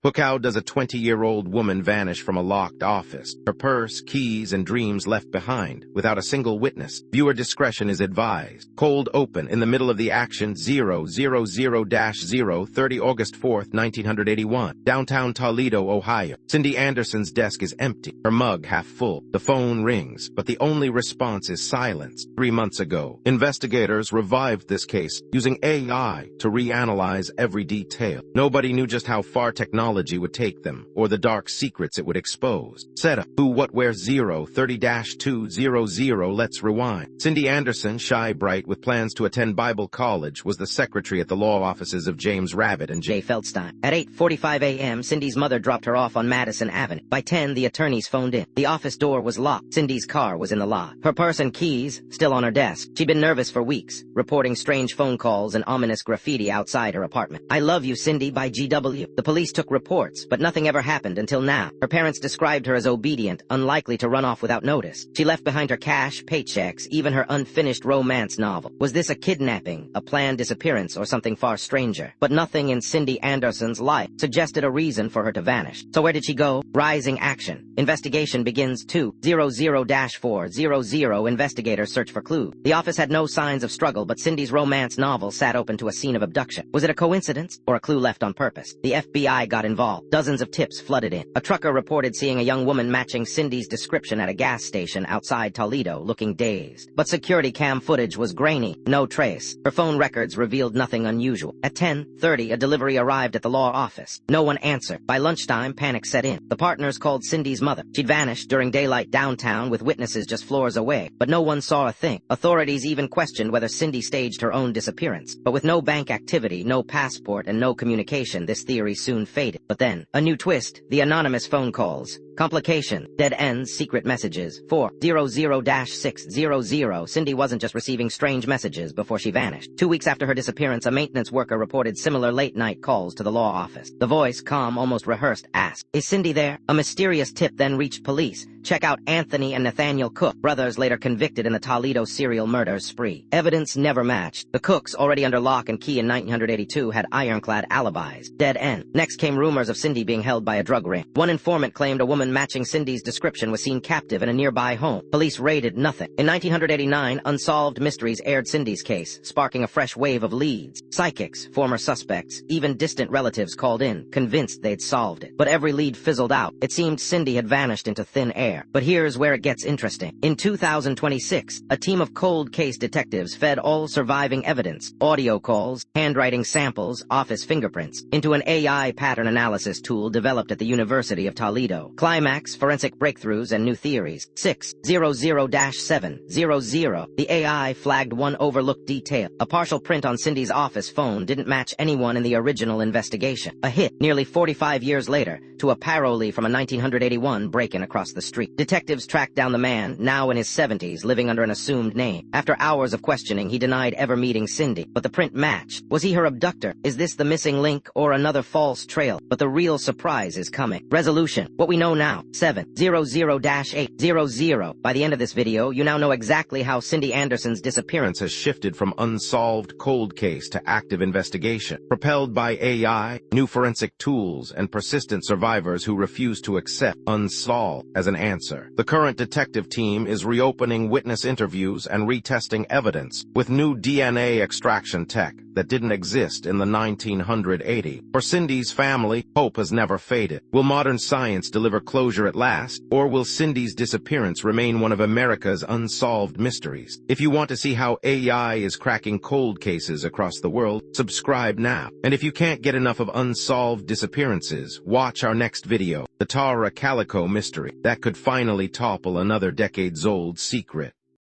Look, how does a 20-year-old woman vanish from a locked office? Her purse, keys, and dreams left behind, without a single witness. Viewer discretion is advised. Cold open in the middle of the action 000-0, 30 August 4th, 1981. Downtown Toledo, Ohio. Cindy Anderson's desk is empty, her mug half full. The phone rings, but the only response is silence. 3 months ago, investigators revived this case using AI to reanalyze every detail. Nobody knew just how far technology would take them, or the dark secrets it would expose. Setup: who, what, where, 0:30-200. Let's rewind. Cindy Anderson, shy, bright, with plans to attend Bible college, was the secretary at the law offices of James Rabbit and J. Feldstein. At 8:45 a.m., Cindy's mother dropped her off on Madison Avenue. By 10, the attorneys phoned in. The office door was locked. Cindy's car was in the lot. Her purse and keys still on her desk. She'd been nervous for weeks, reporting strange phone calls and ominous graffiti outside her apartment. "I love you, Cindy," by GW. The police took reports, but nothing ever happened until now. Her parents described her as obedient, unlikely to run off without notice. She left behind her cash, paychecks, even her unfinished romance novel. Was this a kidnapping, a planned disappearance, or something far stranger? But nothing in Cindy Anderson's life suggested a reason for her to vanish. So where did she go? Rising action. Investigation begins 2:00-4:00. Investigators search for clues. The office had no signs of struggle, but Cindy's romance novel sat open to a scene of abduction. Was it a coincidence, or a clue left on purpose? The FBI got involved. Dozens of tips flooded in. A trucker reported seeing a young woman matching Cindy's description at a gas station outside Toledo, looking dazed. But security cam footage was grainy, no trace. Her phone records revealed nothing unusual. At 10:30, a delivery arrived at the law office. No one answered. By lunchtime, panic set in. The partners called Cindy's mother. She'd vanished during daylight downtown with witnesses just floors away, but no one saw a thing. Authorities even questioned whether Cindy staged her own disappearance. But with no bank activity, no passport, and no communication, this theory soon faded. But then, a new twist: the anonymous phone calls. Complication: dead ends, secret messages. 4:00-6:00. Cindy wasn't just receiving strange messages before she vanished. 2 weeks after her disappearance, a maintenance worker reported similar late-night calls to the law office. The voice, calm, almost rehearsed, asked, "Is Cindy there?" A mysterious tip then reached police. Check out Anthony and Nathaniel Cook, brothers later convicted in the Toledo serial murder spree. Evidence never matched. The Cooks, already under lock and key in 1982, had ironclad alibis. Dead end. Next came rumors of Cindy being held by a drug ring. One informant claimed a woman matching Cindy's description was seen captive in a nearby home. Police raided nothing. In 1989, Unsolved Mysteries aired Cindy's case, sparking a fresh wave of leads. Psychics, former suspects, even distant relatives called in, convinced they'd solved it. But every lead fizzled out. It seemed Cindy had vanished into thin air. But here's where it gets interesting. In 2026, a team of cold case detectives fed all surviving evidence, audio calls, handwriting samples, office fingerprints, into an AI pattern analysis tool developed at the University of Toledo. Climax: forensic breakthroughs and new theories. 6:00-7:00. The AI flagged one overlooked detail. A partial print on Cindy's office phone didn't match anyone in the original investigation. A hit, nearly 45 years later, to a parolee from a 1981 break-in across the street. Detectives tracked down the man, now in his 70s, living under an assumed name. After hours of questioning, he denied ever meeting Cindy, but the print matched. Was he her abductor? Is this the missing link, or another false trail? But the real surprise is coming. Resolution: what we know now. 7:00-8:00. By the end of this video, you now know exactly how Cindy Anderson's disappearance has shifted from unsolved cold case to active investigation. Propelled by AI, new forensic tools, and persistent survivors who refuse to accept unsolved as an answer. The current detective team is reopening witness interviews and retesting evidence with new DNA extraction tech that didn't exist in the 1980s. For Cindy's family, hope has never faded. Will modern science deliver closure at last, or will Cindy's disappearance remain one of America's unsolved mysteries? If you want to see how AI is cracking cold cases across the world, subscribe now. And if you can't get enough of unsolved disappearances, watch our next video, the Tara Calico mystery, that could finally topple another decades-old secret.